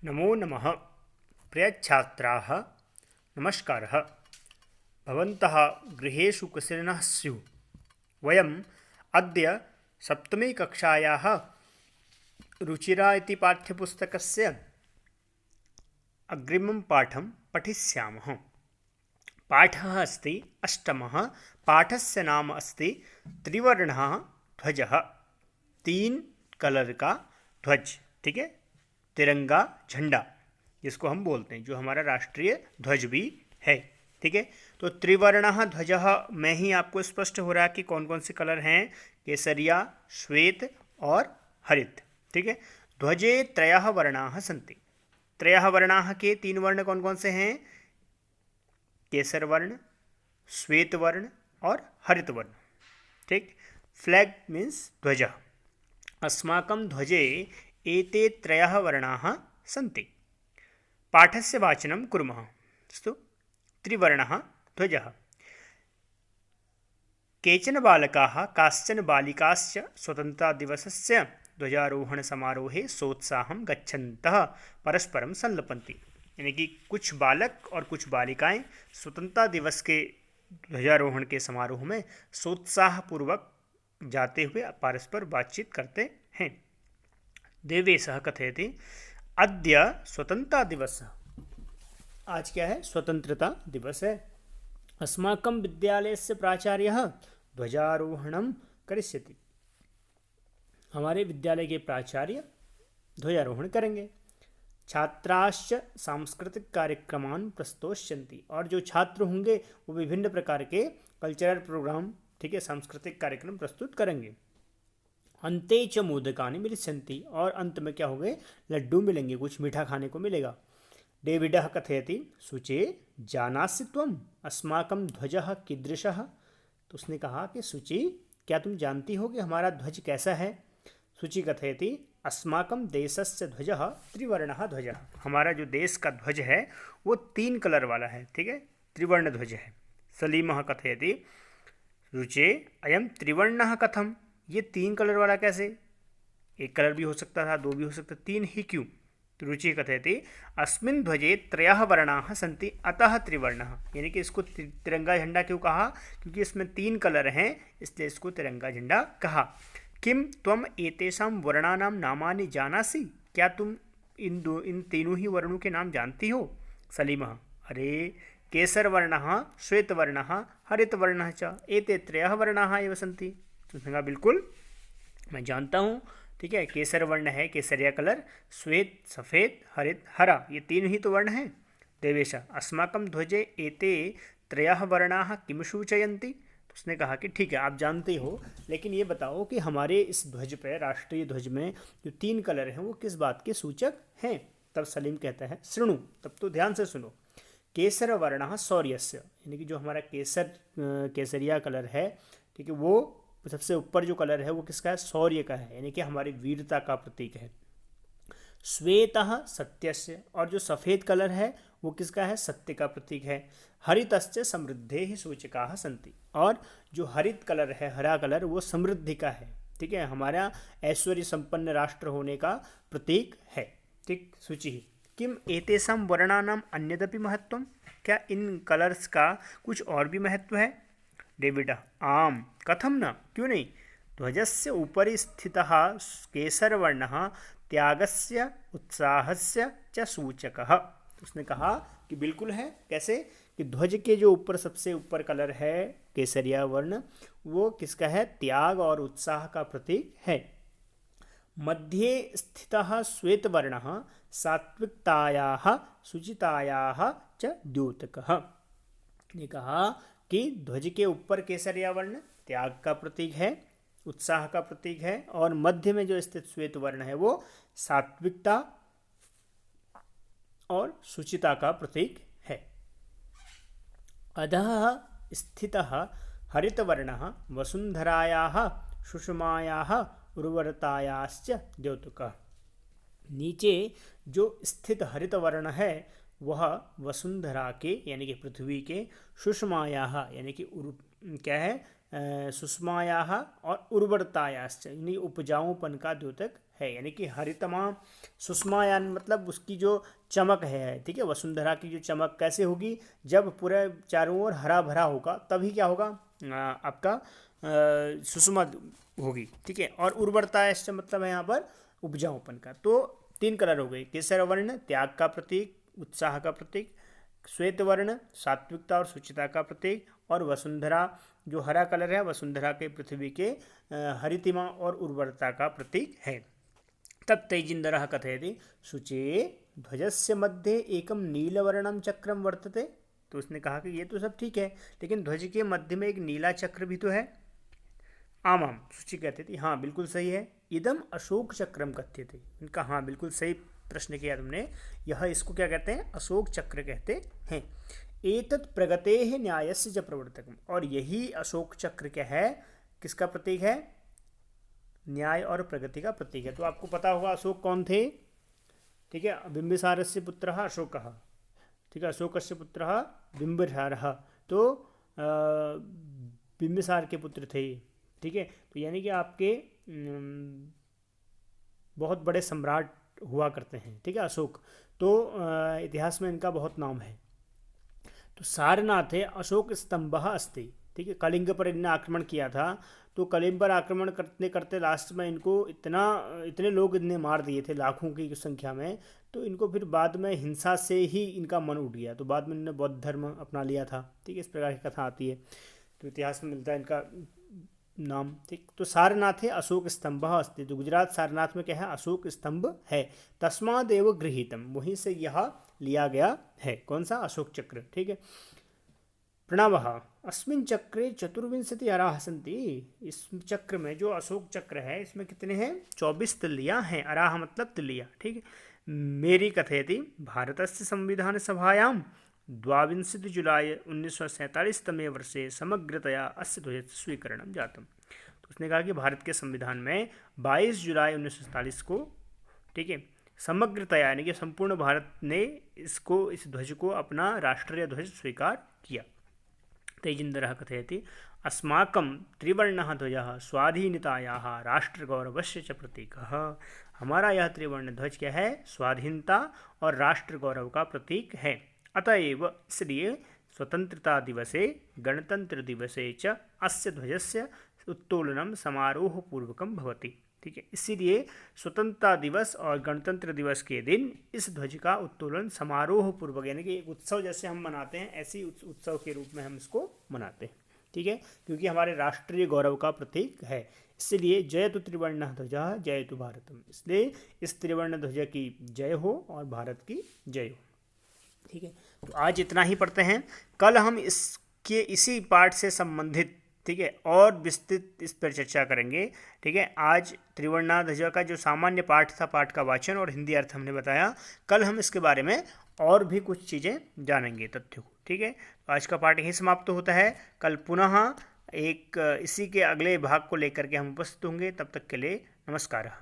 नमो नमः प्रियछात्राः नमस्कारः। भवन्तः गृहेषु कुशलिनः स्युः। वयम् अद्य सप्तमी कक्षायाः रुचिरा इति पाठ्यपुस्तकस्य अग्रिमं पाठं पठिष्यामः। पाठः अस्ति अष्टमः। पाठस्य नाम अस्ति त्रिवर्णः ध्वजः। तीन कलर का ध्वज, ठीक है, तिरंगा झंडा जिसको हम बोलते हैं, जो हमारा राष्ट्रीय ध्वज भी है, ठीक है। तो त्रिवर्णः ध्वजः में ही आपको स्पष्ट हो रहा है कि कौन कौन से कलर हैं, केसरिया, श्वेत और हरित, ठीक है। ध्वजे त्रयः वर्णाः सन्ति। त्रयः वर्णाः के तीन वर्ण कौन कौन से हैं? केसर वर्ण, श्वेत वर्ण और हरित वर्ण, ठीक। फ्लैग मीन्स ध्वज। अस्माकं ध्वजे एते त्रयः वर्णाः सन्ति। पाठस्य वाचनं कुर्मः। अस्तु, त्रिवर्णः ध्वजः। केचन बालकाः काश्चन बालिकाश्च स्वतन्त्रतादिवसस्य ध्वजारोहणसमारोहे सोत्साहं गच्छन्तः परस्परं संलपन्ति। यानी कि कुछ बालक और कुछ बालिकाएं स्वतंत्रता दिवस के ध्वजारोहण के समारोह में सोत्साहपूर्वक जाते हुए परस्पर बातचीत करते हैं। देवेशः कथयति अद्य स्वतंत्रता दिवस। आज क्या है? स्वतंत्रता दिवस है। अस्माकं विद्यालयस्य प्राचार्यः ध्वजारोहणं करिष्यति। हमारे विद्यालय के प्राचार्य ध्वजारोहण करेंगे। छात्राश्च सांस्कृतिक कार्यक्रमान् प्रस्तोष्यन्ति। और जो छात्र होंगे वो विभिन्न प्रकार के कल्चरल प्रोग्राम, ठीक है, सांस्कृतिक कार्यक्रम प्रस्तुत करेंगे। अन्ते च मोदकानि मिलिष्यन्ति। और अंत में क्या हो गए? लड्डू मिलेंगे, कुछ मीठा खाने को मिलेगा। डेविडः कथयति शुचे जानासि त्वम् अस्माकं ध्वजः कीदृशः। तो उसने कहा कि शुचि, क्या तुम जानती हो कि हमारा ध्वज कैसा है? शुचि कथयति अस्माकं देशस्य ध्वजः त्रिवर्णः ध्वजः। हमारा जो देश का ध्वज है वो तीन कलर वाला है, ठीक है, त्रिवर्ण ध्वज है। सलीमः कथयति रुचे अयं त्रिवर्णः कथम। ये तीन कलर वाला कैसे? एक कलर भी हो सकता था, दो भी हो सकता, तीन ही क्यों? तो रुचि कथयति अस्मिन् ध्वजे त्रयः वर्णाः सन्ति अतः त्रिवर्णः। यानी कि इसको तिरंगा झंडा क्यों कहा? क्योंकि इसमें तीन कलर हैं, इसलिए इसको तिरंगा झंडा कहा। किम त्वम एतेषां वर्णानां नामानि जानासि। क्या तुम इन तीनों ही वर्णों के नाम जानती हो? सलीमः अरे केसर वर्णः, श्वेत वर्णः, हरित वर्णः च एते त्रयः वर्णाः एव सन्ति। तो उसने कहा बिल्कुल मैं जानता हूँ, ठीक है। केसर वर्ण है, केसरिया कलर, श्वेत सफ़ेद, हरित हरा, ये तीन ही तो वर्ण हैं। देवेश अस्माकं ध्वजे एते त्रयः वर्णाः किम सूचयन्ति। तो उसने कहा कि ठीक है, आप जानते हो, लेकिन ये बताओ कि हमारे इस ध्वज पर, राष्ट्रीय ध्वज में जो तीन कलर हैं वो किस बात के सूचक हैं? तब सलीम कहता है शृणु, तब तो ध्यान से सुनो। केसर वर्णः शौर्यस्य। यानी कि जो हमारा केसरिया कलर है, ठीक है, वो सबसे ऊपर जो कलर है वो किसका है? शौर्य का है, यानी कि हमारी वीरता का प्रतीक है। श्वेतः सत्यस्य। और जो सफ़ेद कलर है वो किसका है? सत्य का प्रतीक है। हरितस्य समृद्धेः सूचकाः सन्ति। और जो हरित कलर है, हरा कलर, वो समृद्धि का है, ठीक है, हमारा ऐश्वर्य संपन्न राष्ट्र होने का प्रतीक है, ठीक। सूचि किम एतेषां वर्णानाम् अन्यदपि महत्वं। क्या इन कलर्स का कुछ और भी महत्व है? डेविड आम कथम न, क्यों नहीं। ध्वजस्य उपरि स्थितः केसरवर्णः त्यागस्य उत्साहस्य च सूचकः। उसने कहा कि बिल्कुल है। कैसे? कि ध्वज के जो ऊपर, सबसे ऊपर कलर है केसरिया वर्ण, वो किसका है? त्याग और उत्साह का प्रतीक है। मध्ये स्थितः श्वेतवर्णः सात्विकतायाः शुचितायाः च द्योतकः। ने कहा कि ध्वज के ऊपर केसरिया वर्ण त्याग का प्रतीक है, उत्साह का प्रतीक है, और मध्य में जो स्थित श्वेत वर्ण है वो सात्विकता और शुचिता का प्रतीक है। अधः स्थितः हरितवर्णः वसुंधरायाः सुषमायाः उर्वरतायाश्च द्योतकः। नीचे जो स्थित हरित वर्ण है वह वसुंधरा के, यानी कि पृथ्वी के, सुषमायाः यानी कि क्या है? सुषमायाः और उर्वरतायाश्च यानी उपजाऊपन का द्योतक है, यानी कि हरितमा सुषमायान मतलब उसकी जो चमक है, ठीक है, वसुंधरा की जो चमक कैसे होगी, जब पूरे चारों ओर हरा भरा होगा तभी क्या होगा, आपका सुषमा होगी, ठीक है। और उर्वरता है, इससे मतलब है यहाँ पर उपजाऊपन का। तो 3 कलर हो गए, केसर वर्ण त्याग का प्रतीक, उत्साह का प्रतीक, श्वेत वर्ण सात्विकता और शुचिता का प्रतीक, और वसुंधरा जो हरा कलर है वसुंधरा के पृथ्वी के हरितिमा और उर्वरता का प्रतीक है। तब तेजिंदरः कथयति शुचे ध्वजस्य मध्ये एकम नीलवर्णम चक्रम वर्तते। तो उसने कहा कि ये तो सब ठीक है, लेकिन ध्वज के मध्य में एक नीला चक्र भी तो है। आमाम, शुचि कहते थे हाँ बिल्कुल सही है। इदम अशोक चक्रम कथ्यते, इनका हाँ बिल्कुल सही प्रश्न किया तुमने, यह इसको क्या कहते हैं, अशोक चक्र कहते हैं। एतत् प्रगतेः न्यायस्य च प्रवर्तकम, और यही अशोक चक्र क्या है, किसका प्रतीक है, न्याय और प्रगति का प्रतीक है। तो आपको पता होगा अशोक कौन थे, ठीक है, बिंबिसारस्य पुत्रः अशोकः, ठीक है, अशोकस्य पुत्रः बिंबिसारः, तो बिंबिसार के पुत्र थे, ठीक है। तो यानी कि आपके बहुत बड़े सम्राट हुआ करते हैं, ठीक है, अशोक। तो इतिहास में इनका बहुत नाम है। तो सारनाथ है अशोक स्तंभः अस्ति, ठीक है। कलिंग पर इन्होंने आक्रमण किया था, तो कलिंग पर आक्रमण करते करते लास्ट में इनको इतने लोग इन्हें मार दिए थे लाखों की संख्या में, तो इनको फिर बाद में हिंसा से ही इनका मन उठ गया, तो बाद में इन्होंने बौद्ध धर्म अपना लिया था, ठीक है। इस प्रकार की कथा आती है, तो इतिहास में मिलता है इनका नाम, ठीक। तो सारनाथ है अशोक स्तंभः अस्ति, तो गुजरात सारनाथ में क्या है, अशोक स्तंभ है। तस्मादेव गृहीतम, वहीं से यह लिया गया है, कौन सा, अशोक चक्र, ठीक है। प्रणवः अस्मिन् चक्रे 24 अराः सन्ति, इस चक्र में जो अशोक चक्र है इसमें कितने हैं, 24 तिल्लियाँ हैं। अराह मतलब तिल्लियाँ, ठीक है। मेरी कथयति भारतस्य संविधान सभायां 22 जुलाई 1947 तमे वर्षे समग्रतया अस्य ध्वजस्य स्वीकरणं जातम्। तो उसने कहा कि भारत के संविधान में 22 जुलाई 1947 को, ठीक है, समग्रतया यानी कि संपूर्ण भारत ने इस ध्वज को अपना राष्ट्रीय ध्वज स्वीकार किया। तेजिंदरः कथयति अस्माकं त्रिवर्णः ध्वजः स्वाधीनतायाः राष्ट्रगौरवस्य च प्रतीकः, हमारा यह त्रिवर्ण ध्वज क्या है, स्वाधीनता और राष्ट्र गौरव का प्रतीक है। अतएव इसलिए स्वतंत्रता दिवसे गणतंत्र दिवसे च अस्य ध्वजस्य उत्तोलनं समारोहपूर्वकं भवति, ठीक है। इसीलिए स्वतंत्रता दिवस और गणतंत्र दिवस के दिन इस ध्वज का उत्तोलन समारोह पूर्वक, यानी कि एक उत्सव जैसे हम मनाते हैं ऐसी उत्सव के रूप में हम इसको मनाते हैं, ठीक है, क्योंकि हमारे राष्ट्रीय गौरव का प्रतीक है। इसलिए जयतु त्रिवर्ण ध्वज जयतु भारतम, इसलिए इस त्रिवर्ण ध्वज की जय हो और भारत की जय हो, ठीक है। तो आज इतना ही पढ़ते हैं, कल हम इसके इसी पाठ से संबंधित, ठीक है, और विस्तृत इस पर चर्चा करेंगे, ठीक है। आज त्रिवर्णा ध्वज का जो सामान्य पाठ था, पाठ का वाचन और हिंदी अर्थ हमने बताया, कल हम इसके बारे में और भी कुछ चीज़ें जानेंगे, तथ्यों को, ठीक है। तो आज का पाठ यहीं समाप्त होता है, कल पुनः एक इसी के अगले भाग को लेकर के हम उपस्थित होंगे, तब तक के लिए नमस्कार।